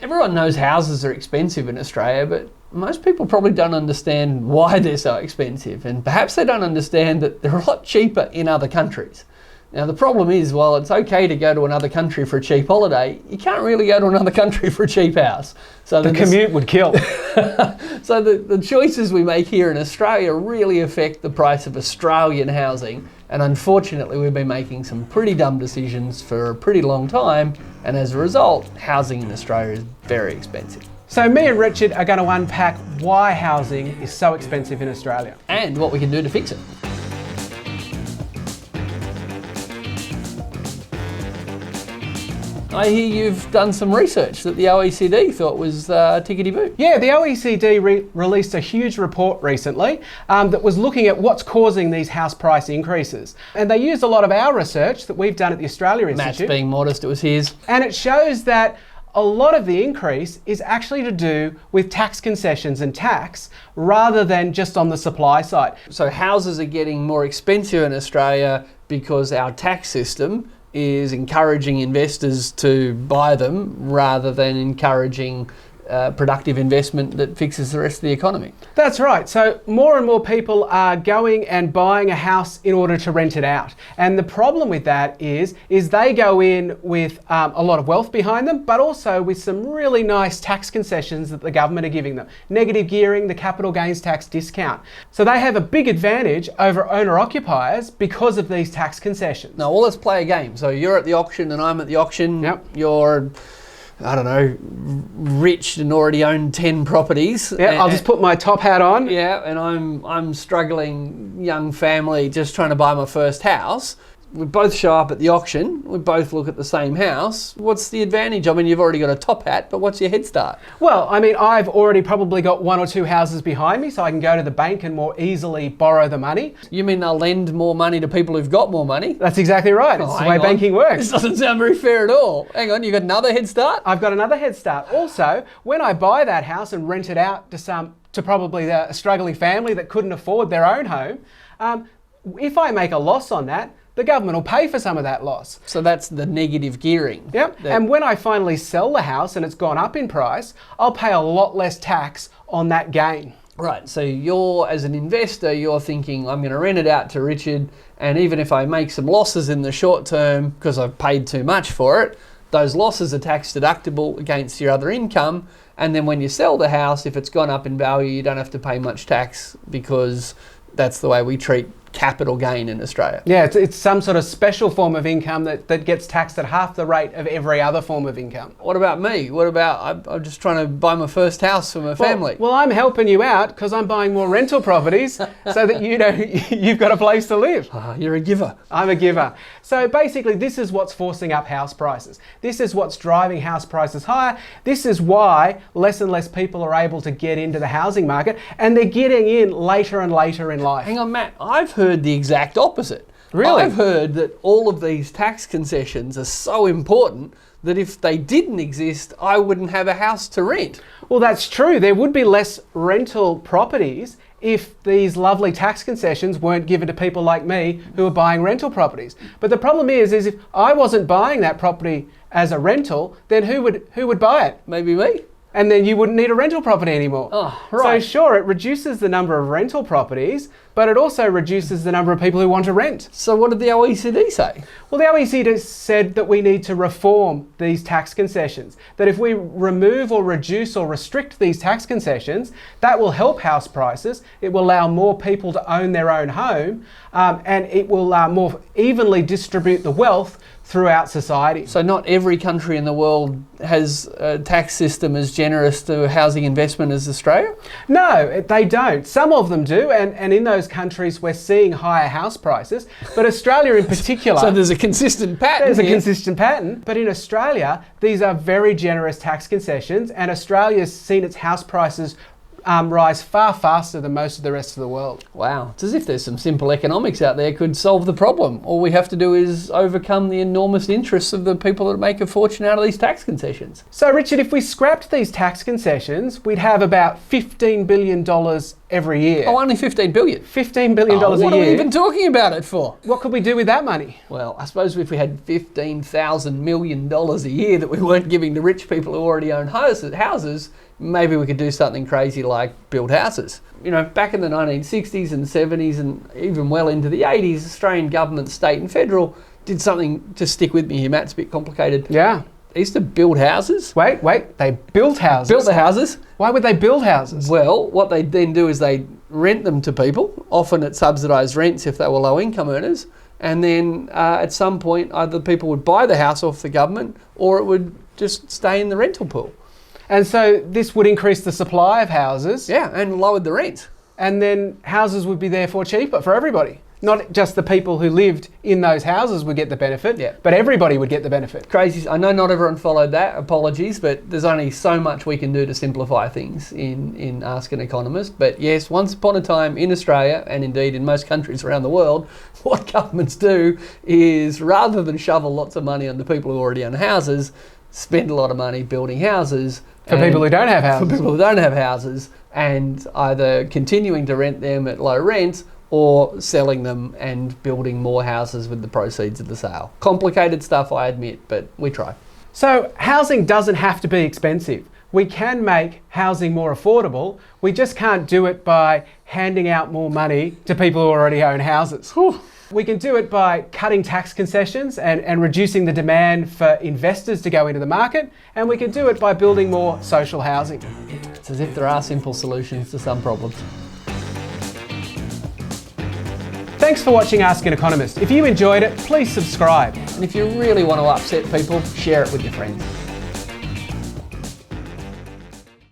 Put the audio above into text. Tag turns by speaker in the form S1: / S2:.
S1: Everyone knows houses are expensive in Australia, but most people probably don't understand why they're so expensive, and perhaps they don't understand that they're a lot cheaper in other countries. Now the problem is, while it's okay to go to another country for a cheap holiday, you can't really go to another country for a cheap house. So
S2: the commute would kill.
S1: So the choices we make here in Australia really affect the price of Australian housing, and unfortunately we've been making some pretty dumb decisions for a pretty long time, and as a result, housing in Australia is very expensive.
S2: So me and Richard are going to unpack why housing is so expensive in Australia.
S1: And what we can do to fix it. I hear you've done some research that the OECD thought was tickety-boo.
S2: Yeah, the OECD released a huge report recently that was looking at what's causing these house price increases. And they used a lot of our research that we've done at the Australia Institute.
S1: Matt's being modest, it was his.
S2: And it shows that a lot of the increase is actually to do with tax concessions and tax rather than just on the supply side.
S1: So houses are getting more expensive in Australia because our tax system is encouraging investors to buy them rather than encouraging productive investment that fixes the rest of the economy.
S2: That's right. So more and more people are going and buying a house in order to rent it out. And the problem with that is they go in with a lot of wealth behind them, but also with some really nice tax concessions that the government are giving them. Negative gearing, the capital gains tax discount. So they have a big advantage over owner-occupiers because of these tax concessions.
S1: Now, well, let's play a game. So you're at the auction and I'm at the auction.
S2: Yep.
S1: You're, I don't know, rich and already own 10 properties.
S2: Yeah, I'll just put my top hat on.
S1: Yeah, and I'm struggling young family just trying to buy my first house. We both show up at the auction, we both look at the same house. What's the advantage? I mean, you've already got a top hat, but what's your head start?
S2: Well, I mean, I've already probably got one or two houses behind me, so I can go to the bank and more easily borrow the money.
S1: You mean they'll lend more money to people who've got more money?
S2: That's exactly right. It's the way banking works.
S1: This doesn't sound very fair at all. Hang on, you got another head start?
S2: I've got another head start. Also, when I buy that house and rent it out to probably a struggling family that couldn't afford their own home, if I make a loss on that, the government will pay for some of that loss.
S1: So that's the negative gearing.
S2: Yep. And when I finally sell the house and it's gone up in price, I'll pay a lot less tax on that gain.
S1: Right, so you're, as an investor, you're thinking, I'm going to rent it out to Richard, and even if I make some losses in the short term because I've paid too much for it, those losses are tax deductible against your other income, and then when you sell the house, if it's gone up in value, you don't have to pay much tax because that's the way we treat capital gain in Australia.
S2: Yeah, it's some sort of special form of income that gets taxed at half the rate of every other form of income.
S1: What about me? What about, I'm just trying to buy my first house for my family.
S2: Well, I'm helping you out because I'm buying more rental properties so that you've got a place to live.
S1: You're a giver.
S2: I'm a giver. So basically, this is what's forcing up house prices. This is what's driving house prices higher. This is why less and less people are able to get into the housing market, and they're getting in later and later in life.
S1: Hang on, Matt. I've heard the exact opposite.
S2: Really?
S1: I've heard that all of these tax concessions are so important that if they didn't exist, I wouldn't have a house to rent.
S2: Well, that's true. There would be less rental properties if these lovely tax concessions weren't given to people like me who are buying rental properties. But the problem is if I wasn't buying that property as a rental, then who would buy it?
S1: Maybe me.
S2: And then you wouldn't need a rental property anymore.
S1: Oh, right.
S2: So sure, it reduces the number of rental properties, but it also reduces the number of people who want to rent.
S1: So what did the OECD say?
S2: Well, the OECD said that we need to reform these tax concessions. That if we remove or reduce or restrict these tax concessions, that will help house prices. It will allow more people to own their own home, and it will more evenly distribute the wealth throughout society.
S1: So not every country in the world has a tax system as generous to housing investment as Australia?
S2: No, they don't. Some of them do, and in those countries we're seeing higher house prices, but Australia in particular...
S1: So there's a consistent pattern
S2: There's
S1: here.
S2: a consistent pattern, but in Australia these are very generous tax concessions, and Australia's seen its house prices rise far faster than most of the rest of the world.
S1: Wow, it's as if there's some simple economics out there could solve the problem. All we have to do is overcome the enormous interests of the people that make a fortune out of these tax concessions.
S2: So Richard, if we scrapped these tax concessions, we'd have about $15 billion every year.
S1: Oh, only 15 billion.
S2: $15 billion a year.
S1: What are we even talking about it for?
S2: What could we do with that money?
S1: Well, I suppose if we had $15,000 million a year that we weren't giving to rich people who already own houses, maybe we could do something crazy like build houses. You know, back in the 1960s and 70s and even well into the 80s, Australian government, state and federal did something, just stick with me here, Matt, it's a bit complicated.
S2: Yeah.
S1: They used to build houses.
S2: Wait, they built houses?
S1: Built the houses.
S2: Why would they build houses?
S1: Well, what they then do is they rent them to people, often at subsidised rents if they were low income earners, and then at some point either people would buy the house off the government or it would just stay in the rental pool.
S2: And so this would increase the supply of houses.
S1: Yeah, and lowered the rent.
S2: And then houses would be therefore cheaper for everybody. Not just the people who lived in those houses would get the benefit, but everybody would get the benefit.
S1: Crazy. I know not everyone followed that, apologies, but there's only so much we can do to simplify things in Ask an Economist. But yes, once upon a time in Australia, and indeed in most countries around the world, what governments do is rather than shovel lots of money on the people who already own houses, spend a lot of money building houses.
S2: For people who don't have houses.
S1: For people who don't have houses, and either continuing to rent them at low rents or selling them and building more houses with the proceeds of the sale. Complicated stuff, I admit, but we try.
S2: So housing doesn't have to be expensive. We can make housing more affordable. We just can't do it by handing out more money to people who already own houses.
S1: Whew.
S2: We can do it by cutting tax concessions and reducing the demand for investors to go into the market. And we can do it by building more social housing.
S1: It's as if there are simple solutions to some problems.
S2: Thanks for watching Ask an Economist. If you enjoyed it, please subscribe.
S1: And if you really want to upset people, share it with your friends.